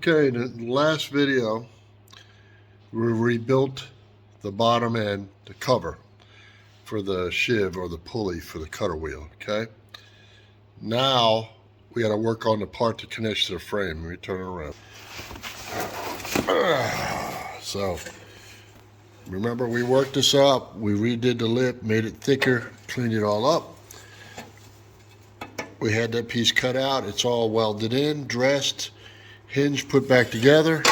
Okay, in the last video, we rebuilt the bottom end, the cover for the sheave or the pulley for the cutter wheel, okay? Now, we gotta work on the part that connects to the frame. Let me turn it around. So, remember we worked this up, we redid the lip, made it thicker, cleaned it all up. We had that piece cut out, it's all welded in, dressed, hinge put back together.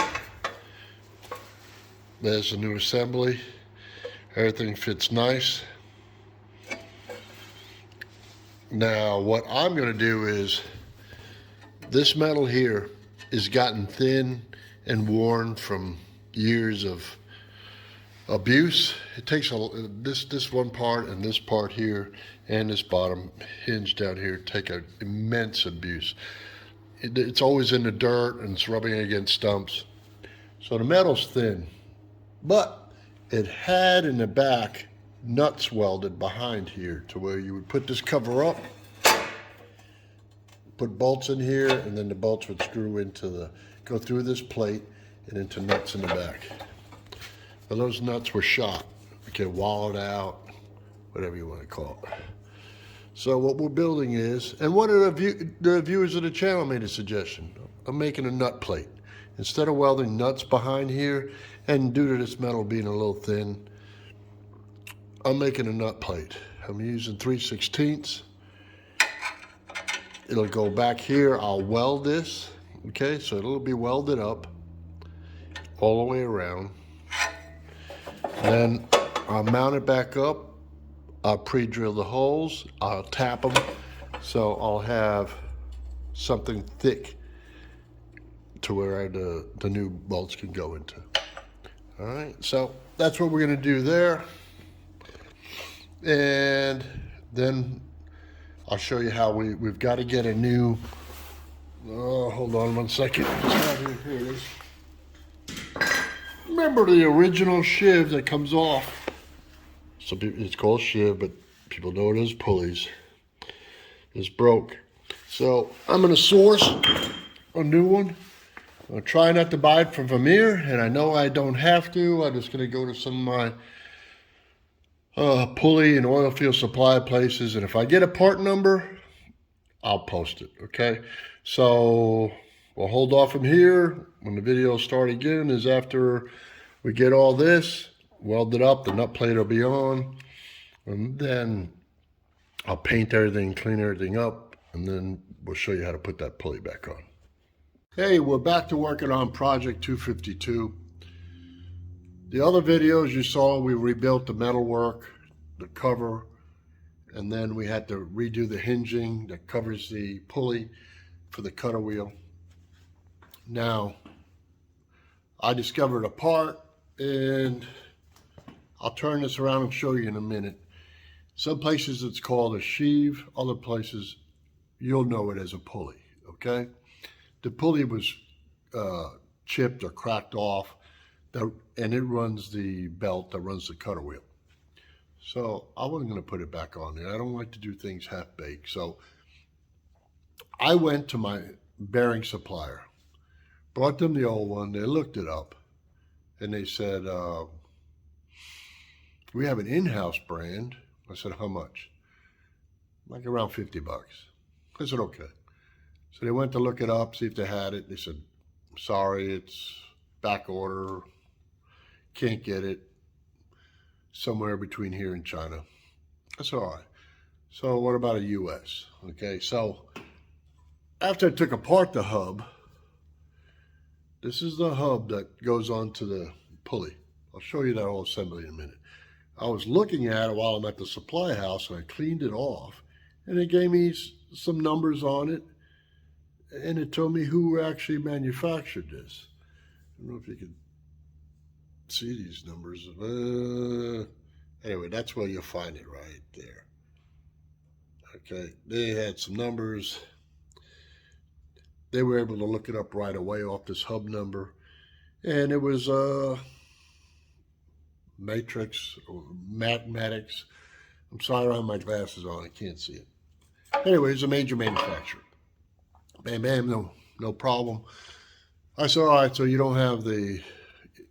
There's the new assembly. Everything fits nice. Now what I'm going to do is, this metal here is gotten thin and worn from years of abuse. It takes this one part and this part here and this bottom hinge down here take an immense abuse. It's always in the dirt and it's rubbing against stumps. So the metal's thin, but it had in the back nuts welded behind here to where you would put this cover up, put bolts in here, and then the bolts would screw into go through this plate and into nuts in the back. Well, those nuts were shot, okay, wallowed out, whatever you want to call it. So what we're building is, and one of the viewers of the channel made a suggestion. I'm making a nut plate. Instead of welding nuts behind here, and due to this metal being a little thin, I'm making a nut plate. I'm using 3/16. It'll go back here. I'll weld this, okay? So it'll be welded up all the way around. Then I'll mount it back up. I'll pre-drill the holes. I'll tap them. So I'll have something thick to where the new bolts can go into. All right, so that's what we're gonna do there. And then I'll show you how we've got to get a new, hold on one second. Here it is. Remember the original sheave that comes off? Some people, it's called sheave, but people know it as pulleys. It's broke. So I'm gonna source a new one. I'm gonna try not to buy it from Vermeer, and I know I don't have to. I'm just gonna go to some of my pulley and oil field supply places, and if I get a part number, I'll post it, okay? So we'll hold off from here. When the video start again is after we get all this welded up, the nut plate will be on, and then I'll paint everything, clean everything up, and then we'll show you how to put that pulley back on. Hey, we're back to working on project 252. The other videos you saw, we rebuilt the metalwork, the cover, and then we had to redo the hinging that covers the pulley for the cutter wheel. Now, I discovered a part, and I'll turn this around and show you in a minute. Some places it's called a sheave, other places you'll know it as a pulley, okay? The pulley was chipped or cracked off, and it runs the belt that runs the cutter wheel. So I wasn't going to put it back on there. I don't like to do things half-baked. So I went to my bearing supplier, brought them the old one. They looked it up, and they said, we have an in-house brand. I said, how much? Like around 50 bucks. I said, okay. So they went to look it up, see if they had it. They said, sorry, it's back order. Can't get it. Somewhere between here and China. That's all right. So what about a US? Okay, so after I took apart the hub, this is the hub that goes onto the pulley. I'll show you that whole assembly in a minute. I was looking at it while I'm at the supply house, and I cleaned it off, and it gave me some numbers on it, and it told me who actually manufactured this. I don't know if you can see these numbers. Anyway, that's where you'll find it right there. Okay, they had some numbers. They were able to look it up right away off this hub number, and it was matrix or mathematics. I'm sorry, I don't have my glasses on, I can't see it. Anyway, it's a major manufacturer. Bam, bam, no problem. I said, all right, so you don't have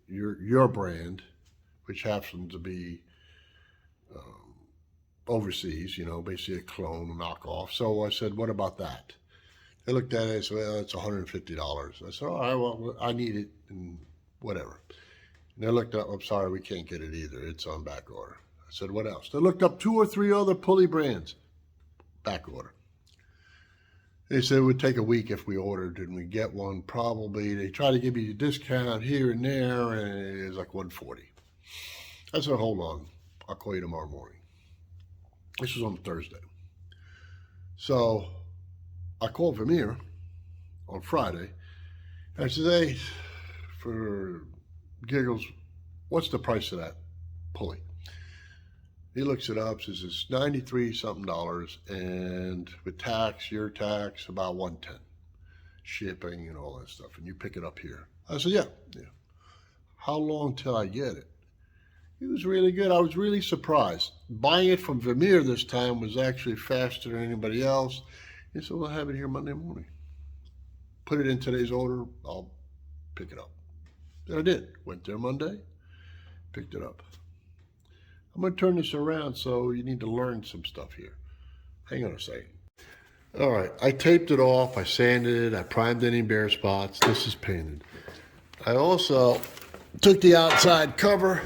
your brand, which happens to be overseas, basically a clone, a knockoff. So I said, what about that? They looked at it and said, well, it's $150. I said, all right, well, I need it and whatever. And they looked up, I'm sorry, we can't get it either. It's on back order. I said, what else? They looked up 2 or 3 other pulley brands, back order. They said it would take a week if we ordered and we get one probably. They try to give you a discount here and there, and it was like $140. I said, hold on, I'll call you tomorrow morning. This was on Thursday. So I called Vermeer on Friday, and I said, hey, for giggles, what's the price of that pulley? He looks it up, says it's $93 something, and with tax, your tax, about $110, shipping and all that stuff, and you pick it up here. I said, yeah. How long till I get it? He was really good. I was really surprised. Buying it from Vermeer this time was actually faster than anybody else. He said, we'll have it here Monday morning. Put it in today's order, I'll pick it up. And I did. Went there Monday, picked it up. I'm going to turn this around, so you need to learn some stuff here. Hang on a second. All right, I taped it off, I sanded it, I primed any bare spots. This is painted. I also took the outside cover,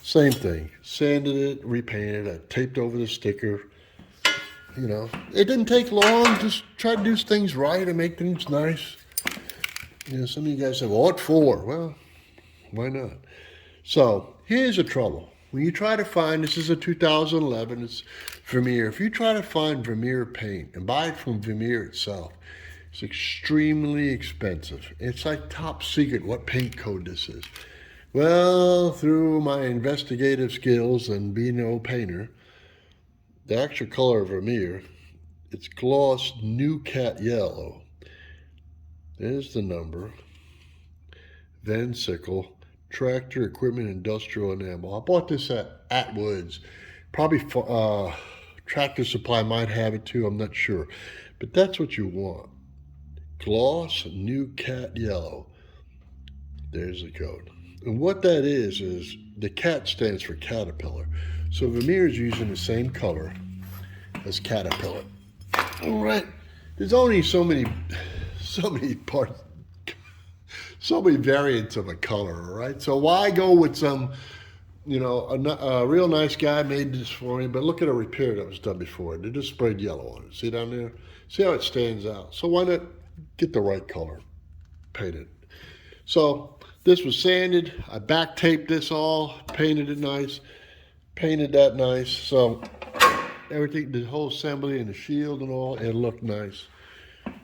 same thing. Sanded it, repainted it, I taped over the sticker. It didn't take long, just try to do things right and make things nice. Some of you guys say, well, what for? Well, why not? So, here's the trouble. When you try to find, this is a 2011, it's Vermeer. If you try to find Vermeer paint and buy it from Vermeer itself, it's extremely expensive. It's like top secret what paint code this is. Well, through my investigative skills and being an old painter, the actual color of Vermeer, it's gloss new cat yellow. There's the number. Van Sickle. Tractor Equipment Industrial Enamel. I bought this at Atwood's. Probably Tractor Supply might have it too, I'm not sure. But that's what you want. Gloss New Cat Yellow. There's the code. And what that is the cat stands for caterpillar. So Vermeer is using the same color as caterpillar. All right. There's only so many parts. So many variants of a color, all right? So why go with some, a real nice guy made this for me, but look at a repair that was done before. They just sprayed yellow on it. See down there? See how it stands out? So why not get the right color, paint it? So this was sanded. I back taped this all, painted it nice, painted that nice. So everything, the whole assembly and the shield and all, it looked nice.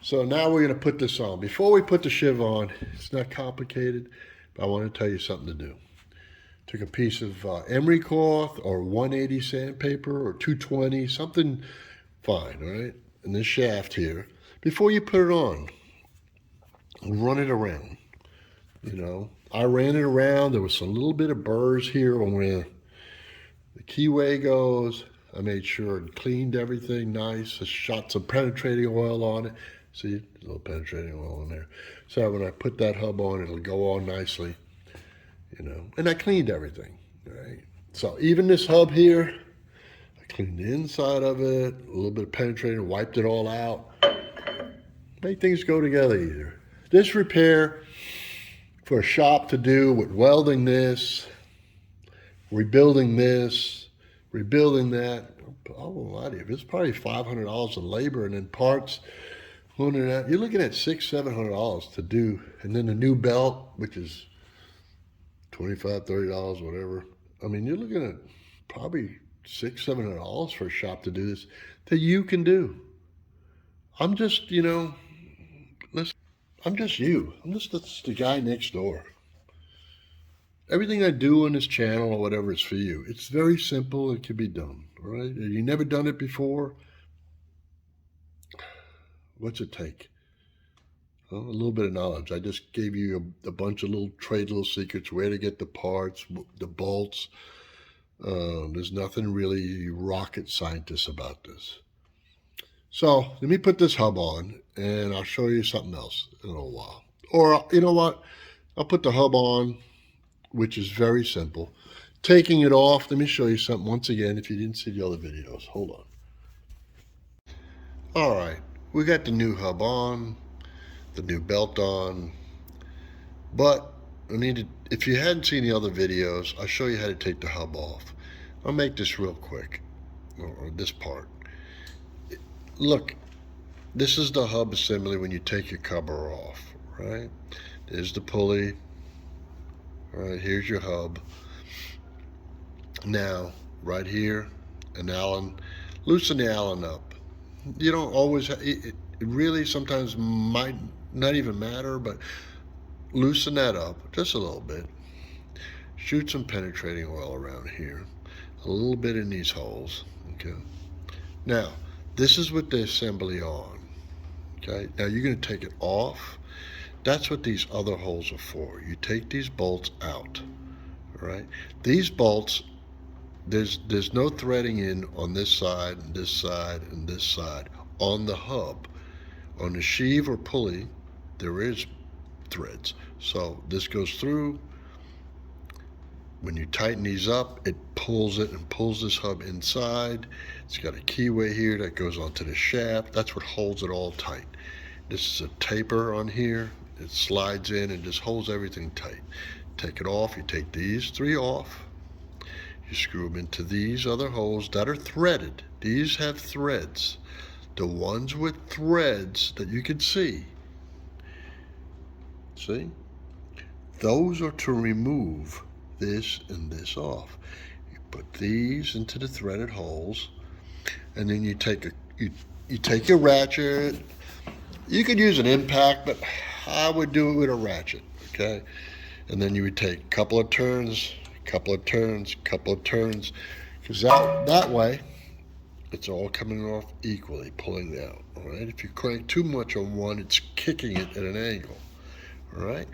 So now we're going to put this on. Before we put the shiv on, it's not complicated, but I want to tell you something to do. Took a piece of emery cloth or 180 sandpaper or 220, something fine, all right? And this shaft here. Before you put it on, run it around. I ran it around. There was a little bit of burrs here on where the keyway goes. I made sure and cleaned everything nice. I shot some penetrating oil on it. See, a little penetrating oil in there. So when I put that hub on, it'll go on nicely, And I cleaned everything, all right? So even this hub here, I cleaned the inside of it, a little bit of penetrating, wiped it all out. Make things go together easier. This repair for a shop to do with welding this, rebuilding that, I won't lie to you, it's probably $500 of labor and then parts. You're looking at $600-700 to do, and then the new belt, which is $25-30, whatever. I mean, you're looking at probably $600-700 for a shop to do this that you can do. I'm just, I'm just you. I'm just the guy next door. Everything I do on this channel or whatever is for you. It's very simple. It can be done. All right. Have you never done it before? What's it take? Well, a little bit of knowledge. I just gave you a bunch of trade little secrets, where to get the parts, the bolts. There's nothing really rocket scientist about this. So let me put this hub on and I'll show you something else in a little while. Or, you know what? I'll put the hub on, which is very simple. Taking it off, let me show you something once again if you didn't see the other videos. Hold on. All right, we got the new hub on, the new belt on, but if you hadn't seen the other videos, I'll show you how to take the hub off. I'll make this real quick, or this part. Look, this is the hub assembly when you take your cover off, right? There's the pulley. All right, here's your hub. Now, right here, an Allen, loosen the Allen up. You don't always, it really sometimes might not even matter, but loosen that up just a little bit. Shoot some penetrating oil around here, a little bit in these holes, okay? Now, this is with the assembly on, okay? Now you're going to take it off. That's what these other holes are for. You take these bolts out, all right? These bolts, there's no threading in on this side, and this side, and this side. On the hub, on the sheave or pulley, there is threads. So this goes through. When you tighten these up, it pulls it and pulls this hub inside. It's got a keyway here that goes onto the shaft. That's what holds it all tight. This is a taper on here. It slides in and just holds everything tight. Take it off. You take these 3 off. You screw them into these other holes that are threaded. These have threads. The ones with threads that you can see, those are to remove this and this off. You put these into the threaded holes, and then you take you take your ratchet. You could use an impact, but I would do it with a ratchet, okay? And then you would take a couple of turns, couple of turns, couple of turns, because that way it's all coming off equally, pulling out, all right? If you crank too much on one, it's kicking it at an angle, all right?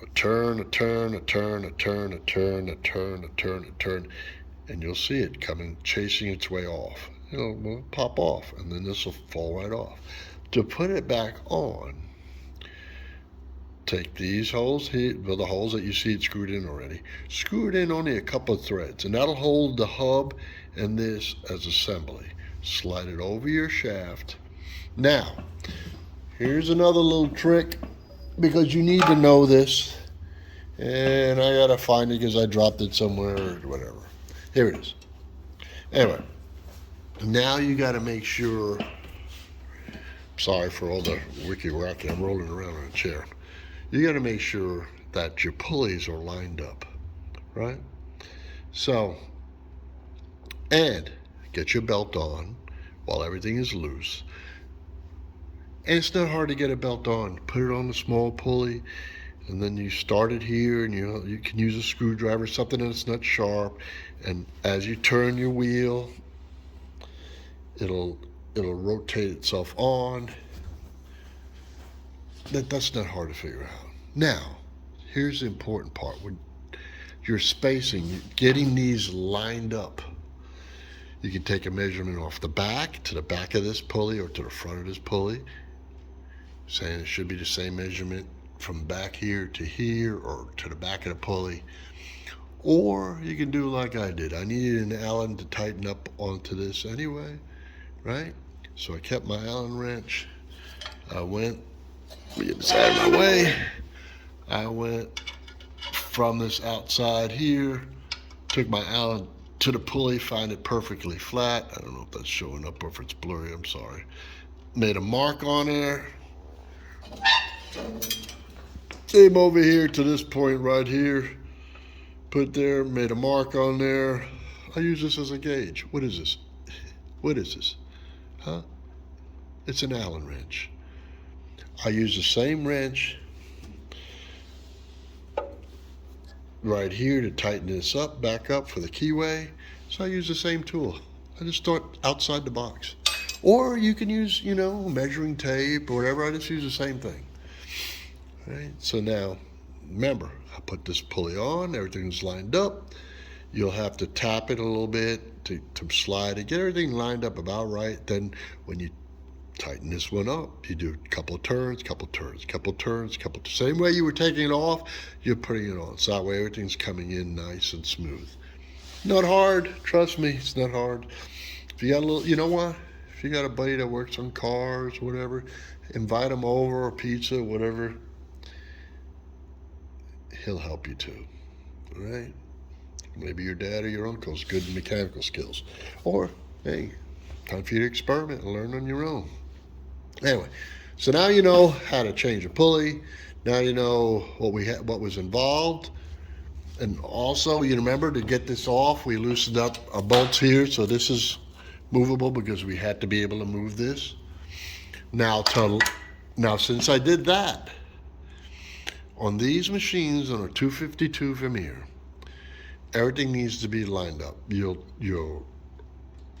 A turn, a turn, a turn, a turn, a turn, a turn, a turn, a turn, and you'll see it coming, chasing its way off. It'll pop off, and then this will fall right off. To put it back on, take these holes here, well, the holes that you see it screwed in already. Screw it in only a couple of threads, and that'll hold the hub and this as assembly. Slide it over your shaft. Now, here's another little trick, because you need to know this, and I gotta find it because I dropped it somewhere or whatever. Here it is. Anyway, now you gotta make sure, sorry for all the wicky-wacky, I'm rolling around in a chair. You gotta make sure that your pulleys are lined up, right? So, and get your belt on while everything is loose. And it's not hard to get a belt on. Put it on the small pulley, and then you start it here, and you can use a screwdriver, something that's not sharp. And as you turn your wheel, it'll rotate itself on. That's not hard to figure out. Now, here's the important part. When you're spacing, getting these lined up, you can take a measurement off the back to the back of this pulley or to the front of this pulley, saying it should be the same measurement from back here to here or to the back of the pulley. Or you can do like I did. I needed an Allen to tighten up onto this anyway, right? So I kept my Allen wrench. I went, let me get this out of my way. I went from this outside here, took my Allen to the pulley, find it perfectly flat. I don't know if that's showing up or if it's blurry, I'm sorry. Made a mark on there. Came over here to this point right here, put there, made a mark on there. I use this as a gauge. What is this? What is this? Huh? It's an Allen wrench. I use the same wrench right here to tighten this up, back up for the keyway. So I use the same tool. I just start outside the box. Or you can use, measuring tape or whatever. I just use the same thing. All right, so now, remember, I put this pulley on, everything's lined up. You'll have to tap it a little bit to slide it, get everything lined up about right. Then when you Tighten this one up. You do a couple of turns, couple of turns, couple of turns, same way you were taking it off, you're putting it on. So that way everything's coming in nice and smooth. Not hard, trust me, it's not hard. If you got a little, you know what? If you got a buddy that works on cars, whatever, invite him over, or pizza, whatever. He'll help you too, all right? Maybe your dad or your uncle's good in mechanical skills. Or, hey, time for you to experiment and learn on your own. Anyway, so now you know how to change a pulley. Now you know what was involved. And also, you remember, to get this off, we loosened up our bolts here, so this is movable because we had to be able to move this. Now since I did that, on these machines, on a 252 Vermeer, everything needs to be lined up. You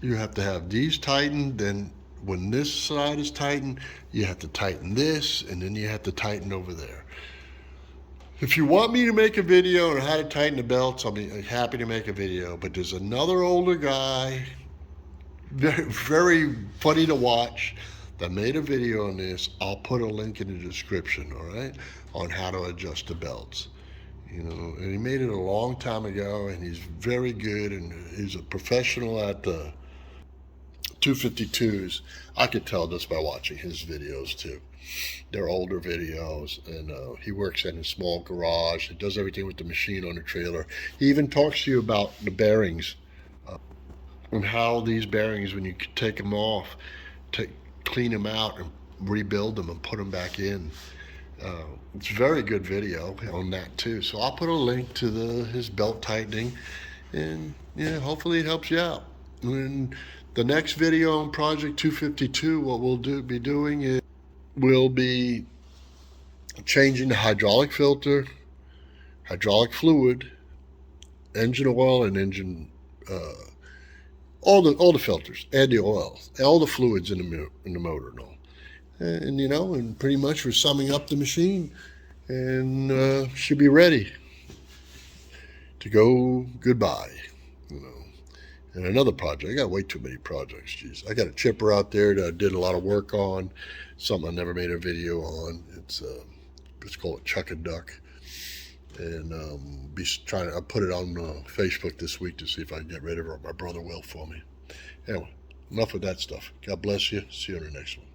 have to have these tightened, then when this side is tightened, you have to tighten this, and then you have to tighten over there. If you want me to make a video on how to tighten the belts, I'll be happy to make a video, but there's another older guy, very, very funny to watch, that made a video on this. I'll put a link in the description, all right, on how to adjust the belts. You know, and he made it a long time ago, and he's very good, and he's a professional at the 252s. I could tell just by watching his videos too. They're older videos, and he works in a small garage. He does everything with the machine on the trailer. He even talks to you about the bearings, and how these bearings, when you take them off, clean them out and rebuild them and put them back in. It's a very good video on that too. So I'll put a link to his belt tightening, and yeah, hopefully it helps you out. And the next video on Project 252, what we'll be doing is we'll be changing the hydraulic filter, hydraulic fluid, engine oil, and engine all the filters and the oil, all the fluids in the motor and all. And you know, and pretty much we're summing up the machine, and should be ready to go goodbye. You know. And another project, I got way too many projects, jeez. I got a chipper out there that I did a lot of work on, something I never made a video on. It's called a Chuck and Duck, and I'll put it on Facebook this week to see if I can get rid of it, or my brother will for me. Anyway, enough of that stuff. God bless you. See you on the next one.